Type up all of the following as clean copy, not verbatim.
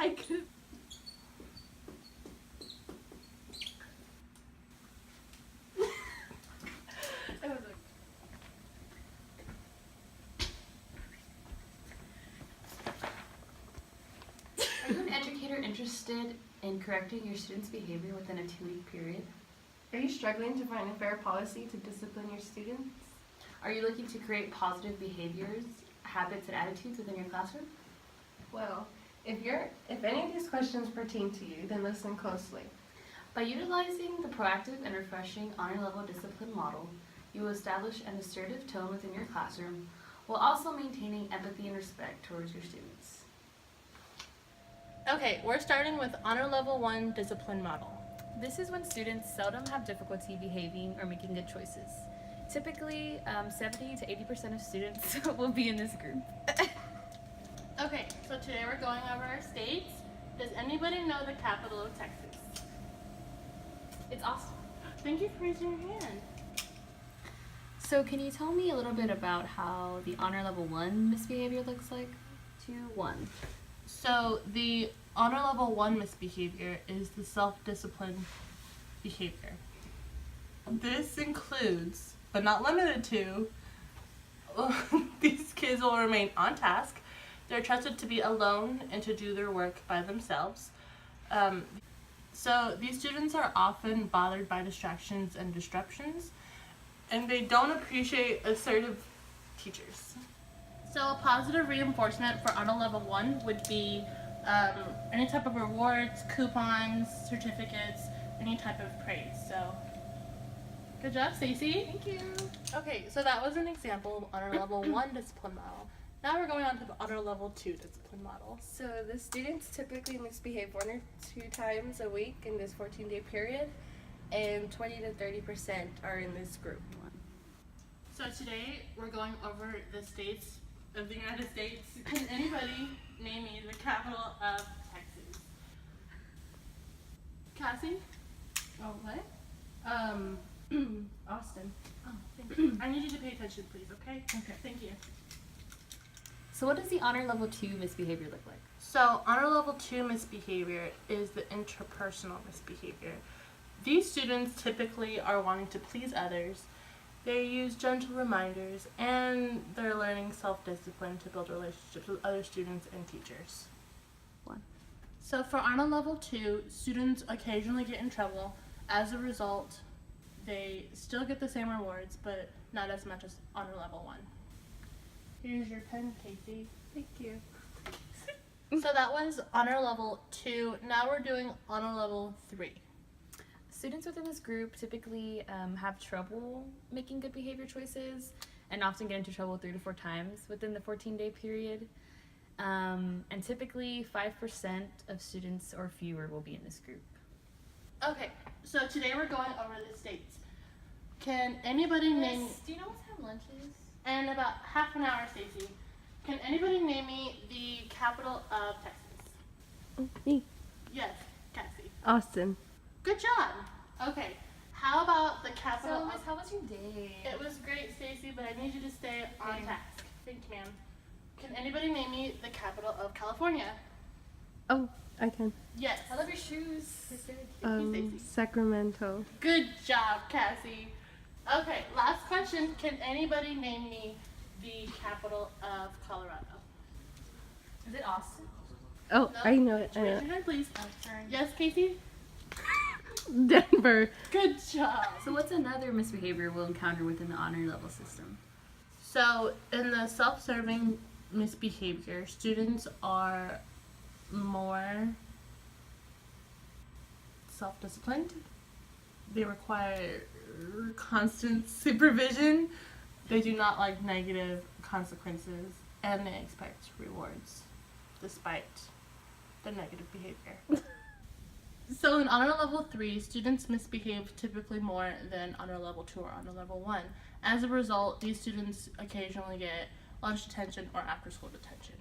I could. Are you an educator interested in correcting your students' behavior within a 2-week period? Are you struggling to find a fair policy to discipline your students? Are you looking to create positive behaviors, habits, and attitudes within your classroom? Well, if any of these questions pertain to you, then listen closely. By utilizing the proactive and refreshing honor level discipline model, you will establish an assertive tone within your classroom while also maintaining empathy and respect towards your students. Okay, we're starting with Honor Level 1 Discipline Model. This is when students seldom have difficulty behaving or making good choices. Typically, 70 to 80% of students will be in this group. Okay, so today we're going over our states. Does anybody know the capital of Texas? It's Austin. Thank you for raising your hand. So can you tell me a little bit about how the honor level 1 misbehavior looks like? 2-1. So the Honor Level 1 misbehavior is the self-discipline behavior. This includes, but not limited to, these kids will remain on task. They're trusted to be alone and to do their work by themselves. So these students are often bothered by distractions and disruptions, and they don't appreciate assertive teachers. So a positive reinforcement for Honor Level 1 would be any type of rewards, coupons, certificates, any type of praise. So good job, Stacy. Thank you. Okay, so that was an example of Honor Level 1 discipline model. Now we're going on to the Honor Level 2 discipline model. So the students typically misbehave 1 or 2 times a week in this 14-day period, and 20 to 30% are in this group. So today we're going over the states of the United States. Can anybody name me the capital of Texas? Cassie? Oh, what? Austin. Oh, thank you. I need you to pay attention, please, okay? Okay. Thank you. So what does the honor level 2 misbehavior look like? So, Honor Level 2 misbehavior is the interpersonal misbehavior. These students typically are wanting to please others. They use gentle reminders, and they're learning self-discipline to build relationships with other students and teachers. 1. So for Honor Level 2, students occasionally get in trouble. As a result, they still get the same rewards, but not as much as Honor Level 1. Here's your pen, Casey. Thank you. So that was Honor Level 2. Now we're doing Honor Level 3. Students within this group typically have trouble making good behavior choices and often get into trouble 3 to 4 times within the 14-day period. And typically 5% of students or fewer will be in this group. Okay, so today we're going over the states. Can anybody name... Do you know what time lunch is? And about half an hour, Stacy. Can anybody name me the capital of Texas? Oh, me. Yes, Cassie. Austin. Good job. Okay, how about the capital So, of... Miss, how was your day? It was great, Stacy, but I need you to stay on Okay. task. Thank you, ma'am. Can anybody name me the capital of California? Oh, I can. Yes. I love your shoes. They're Thank you, Stacy. Sacramento. Good job, Cassie. Okay, last question. Can anybody name me the capital of Colorado? Is it Austin? Oh, No? I know it. I Raise know your hand, please. Turn. Yes, Casey? it. Denver. Good job. So what's another misbehavior we'll encounter within the honor level system? So, in the self-serving misbehavior, students are more self-disciplined. They require constant supervision. They do not like negative consequences, and they expect rewards despite the negative behavior. So in Honor Level 3, students misbehave typically more than Honor Level 2 or Honor Level 1. As a result, these students occasionally get lunch detention or after-school detention.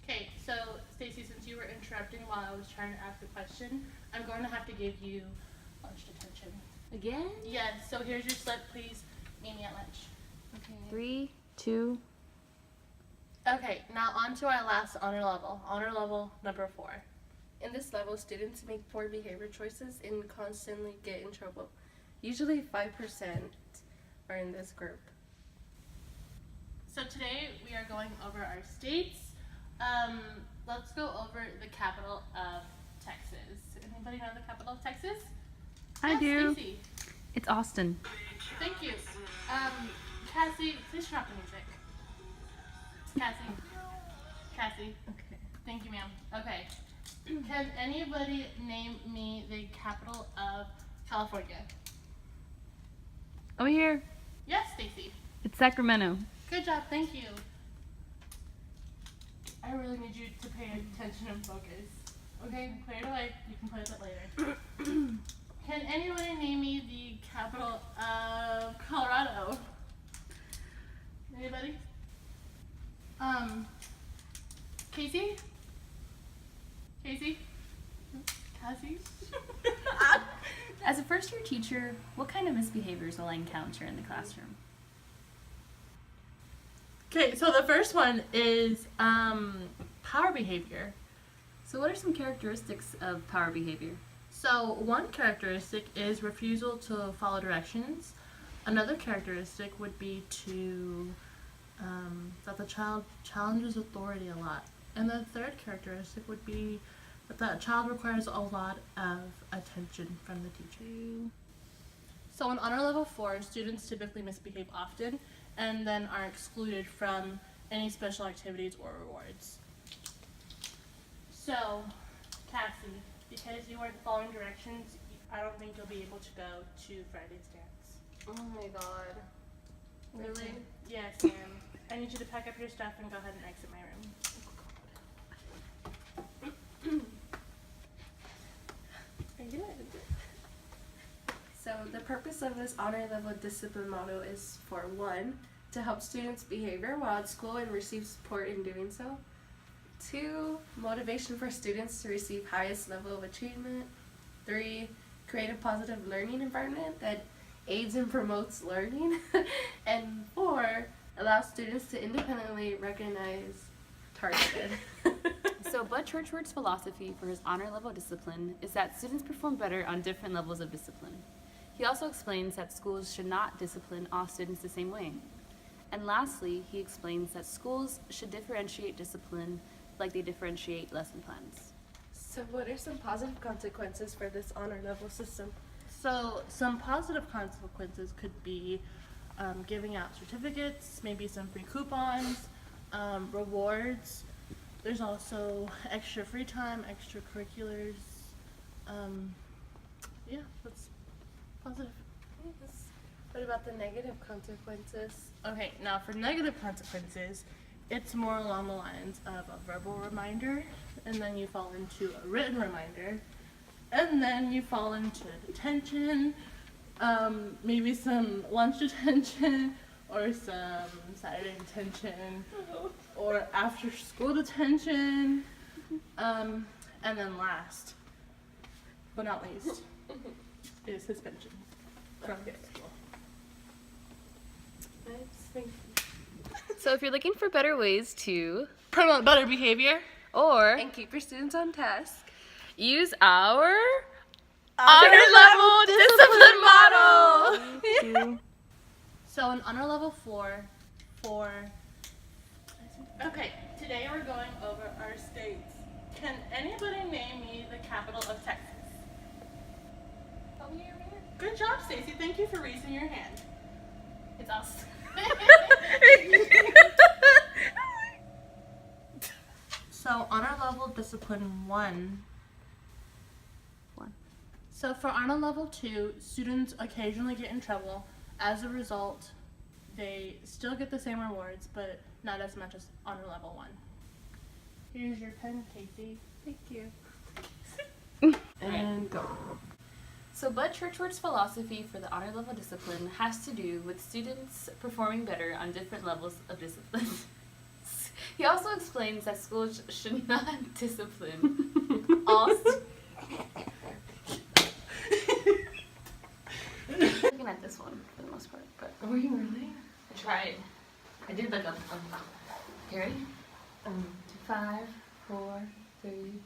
Okay, so Stacy, since you were interrupting while I was trying to ask a question, I'm going to have to give you lunch detention. Again? Yes, so here's your slip, please. Meet me at lunch. Okay. 3, 2. Okay, now on to our last honor level number 4. In this level, students make poor behavior choices and constantly get in trouble. Usually 5% are in this group. So today we are going over our states. Let's go over the capital of Texas. Anybody know the capital of Texas? I Yes, do. Stacey. It's Austin. Thank you. Cassie, please turn off the music. Cassie. Okay. Thank you, ma'am. Okay. Can anybody name me the capital of California? Over here. Yes, Stacy. It's Sacramento. Good job. Thank you. I really need you to pay attention and focus. Okay, clear it away. You can play with it later. Can anybody name me the capital of Colorado? Anybody? Casey? Cassie? As a first-year teacher, what kind of misbehaviors will I encounter in the classroom? Okay, so the first one is power behavior. So what are some characteristics of power behavior? So one characteristic is refusal to follow directions. Another characteristic would be that the child challenges authority a lot. And the third characteristic would be that the child requires a lot of attention from the teacher. So in honor level 4, students typically misbehave often and then are excluded from any special activities or rewards. So, Cassie, because you weren't following directions, I don't think you'll be able to go to Friday's dance. Oh my god. Really? Yes, ma'am. I need you to pack up your stuff and go ahead and exit my room. So the purpose of this honor level discipline model is for 1, to help students' behavior while at school and receive support in doing so. 2, motivation for students to receive highest level of achievement. 3, create a positive learning environment that aids and promotes learning. And 4, allow students to independently recognize targeted. So Bud Churchward's philosophy for his honor level discipline is that students perform better on different levels of discipline. He also explains that schools should not discipline all students the same way. And lastly, he explains that schools should differentiate discipline like they differentiate lesson plans. So what are some positive consequences for this honor level system? So some positive consequences could be giving out certificates, maybe some free coupons, rewards. There's also extra free time, extracurriculars. Yeah, that's positive. Yes. What about the negative consequences? Okay, now for negative consequences, it's more along the lines of a verbal reminder, and then you fall into a written reminder, and then you fall into detention, maybe some lunch detention, or some Saturday detention, or after school detention, and then last but not least is suspension from school. Nice, thank you. So if you're looking for better ways to Promote better behavior. or And keep your students on task. use our honor level discipline model. So in honor level 4, okay, today we're going over our states. Can anybody name me the capital of Texas? Good job, Stacy. Thank you for raising your hand. It's us. So honor level discipline 1. So for honor level 2, students occasionally get in trouble. As a result, they still get the same rewards, but not as much as honor level 1. Here's your pen, Casey. Thank you. And go. So Bud Churchward's philosophy for the honor level discipline has to do with students performing better on different levels of discipline. He also explains that schools should not discipline all students. Looking at this one for the most part, but Were you really? I tried. I did like a Okay, ready? 5, 4, 3.